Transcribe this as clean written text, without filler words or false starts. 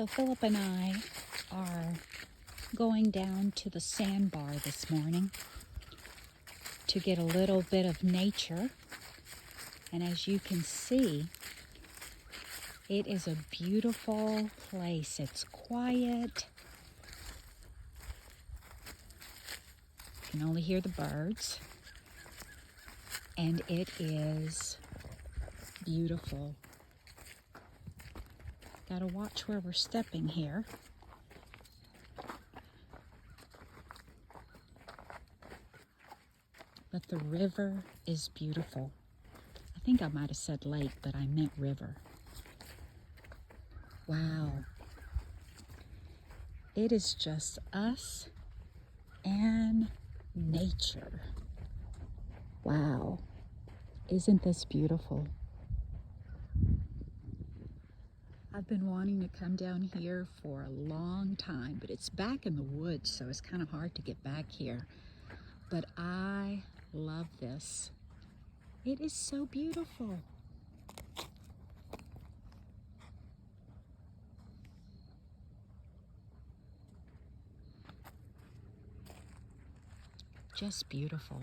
So Phillip and I are going down to the sandbar this morning to get a little bit of nature. And as you can see, it is a beautiful place. It's quiet. You can only hear the birds. And it is beautiful. Gotta watch where we're stepping here. But the river is beautiful. I think I might have said lake, but I meant river. Wow. It is just us and nature. Wow. Isn't this beautiful? I've been wanting to come down here for a long time, but it's back in the woods, so it's kind of hard to get back here. But I love this. It is so beautiful. Just beautiful.